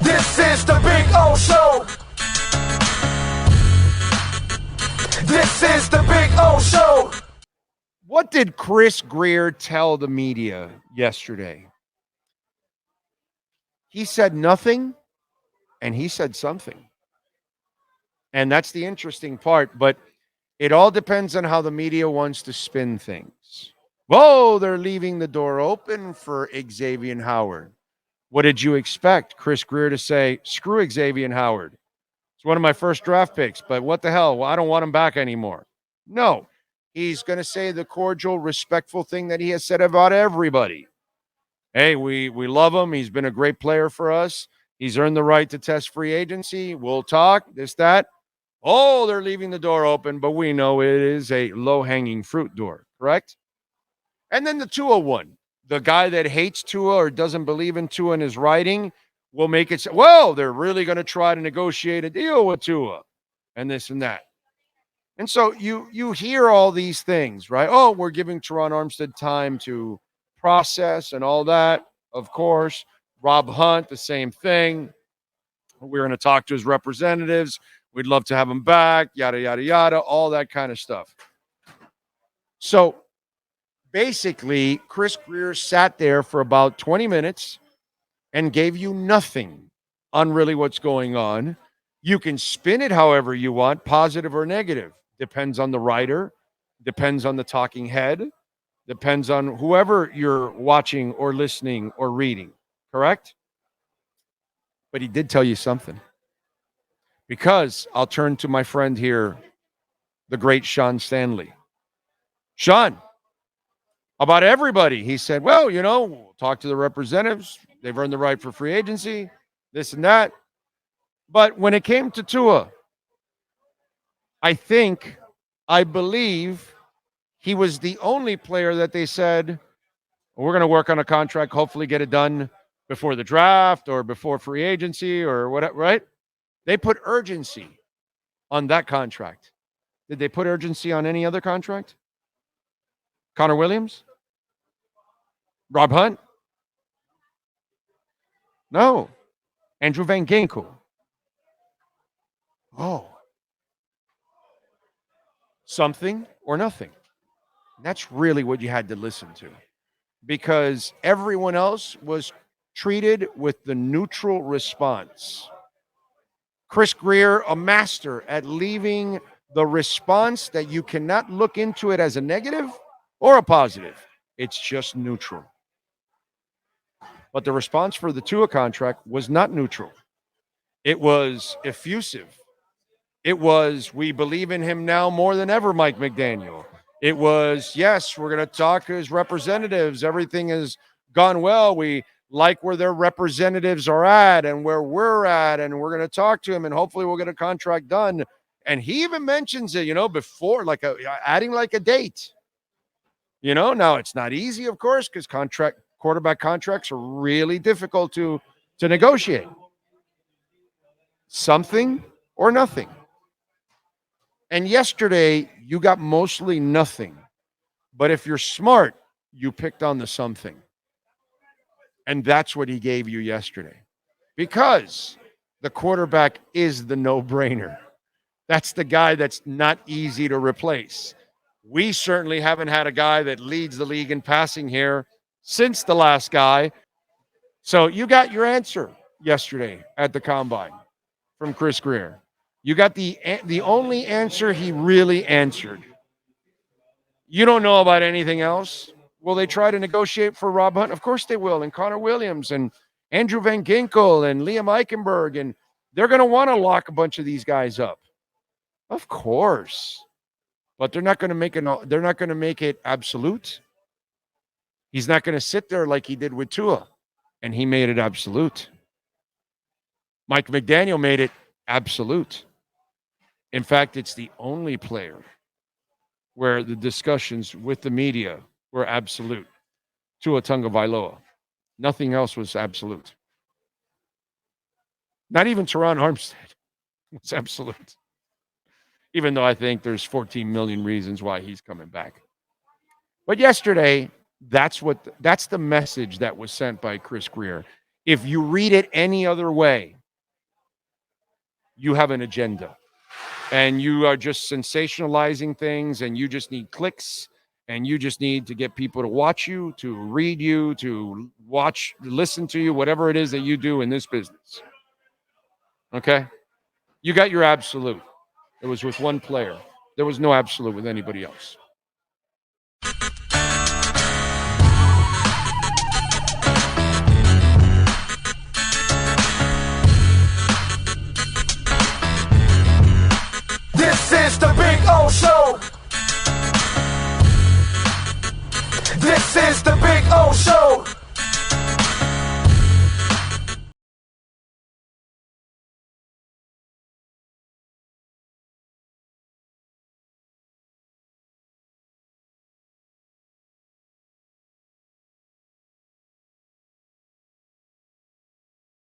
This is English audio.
This is the Big O Show. This is the Big O Show. What did Chris Grier tell the media yesterday? He said nothing, and he said something. And that's the interesting part. But it all depends on how the media wants to spin things. Whoa, they're leaving the door open for Xavier Howard. What did you expect? Chris Grier to say, screw Xavier Howard. It's one of my first draft picks, but what the hell? Well, I don't want him back anymore. No, he's going to say the cordial, respectful thing that he has said about everybody. Hey, we love him. He's been a great player for us. He's earned the right to test free agency. We'll talk, this, that. Oh, they're leaving the door open, but we know it is a low-hanging fruit door, correct? And then the Tua one. The guy that hates Tua or doesn't believe in Tua in his writing will make it say, well, they're really going to try to negotiate a deal with Tua and this and that. And so you hear all these things, right? Oh, we're giving Teron Armstead time to process and all that, of course. Rob Hunt, the same thing. We're going to talk to his representatives. We'd love to have him back, yada, yada, yada, all that kind of stuff. So basically, Chris Grier sat there for about 20 minutes and gave you nothing on really what's going on. You can spin it however you want, positive or negative. Depends on the writer, depends on the talking head, depends on whoever you're watching or listening or reading, correct? But he did tell you something. Because I'll turn to my friend here, the great Sean Stanley. Sean, about everybody, he said, well, we'll talk to the representatives. They've earned the right for free agency, this and that. But when it came to Tua, I believe he was the only player that they said, we're going to work on a contract, hopefully get it done before the draft or before free agency or whatever, right? They put urgency on that contract. Did they put urgency on any other contract? Connor Williams? Rob Hunt? No. Andrew Van Ginkel? Oh. Something or nothing. That's really what you had to listen to. Because everyone else was treated with the neutral response. Chris Grier, a master at leaving the response that you cannot look into it as a negative or a positive. It's just neutral. But the response for the Tua contract was not neutral. It was effusive. It was, we believe in him now more than ever, Mike McDaniel. It was, yes, we're going to talk to his representatives. Everything has gone well. We like where their representatives are at and where we're at, and we're going to talk to him, and hopefully we'll get a contract done. And he even mentions it, before, adding like a date. Now it's not easy, of course, because quarterback contracts are really difficult to negotiate. Something or nothing. And yesterday, you got mostly nothing. But if you're smart, you picked on the something. And that's what he gave you yesterday. Because the quarterback is the no-brainer. That's the guy that's not easy to replace. We certainly haven't had a guy that leads the league in passing here since the last guy. So you got your answer yesterday at the Combine from Chris Grier. You got the only answer he really answered. You don't know about anything else? Will they try to negotiate for Rob Hunt? Of course they will. And Connor Williams and Andrew Van Ginkel and Liam Eichenberg. And they're going to want to lock a bunch of these guys up. Of course. But they're not going to make it absolute. He's not going to sit there like he did with Tua. And he made it absolute. Mike McDaniel made it absolute. In fact, it's the only player where the discussions with the media were absolute. Tua Tagovailoa. Nothing else was absolute. Not even Teron Armstead was absolute. Even though I think there's 14 million reasons why he's coming back. But yesterday, that's the message that was sent by Chris Grier. If you read it any other way, you have an agenda and you are just sensationalizing things and you just need clicks and you just need to get people to watch you, to read you, to watch, listen to you, whatever it is that you do in this business. Okay? You got your absolute. It was with one player. There was no absolute with anybody else.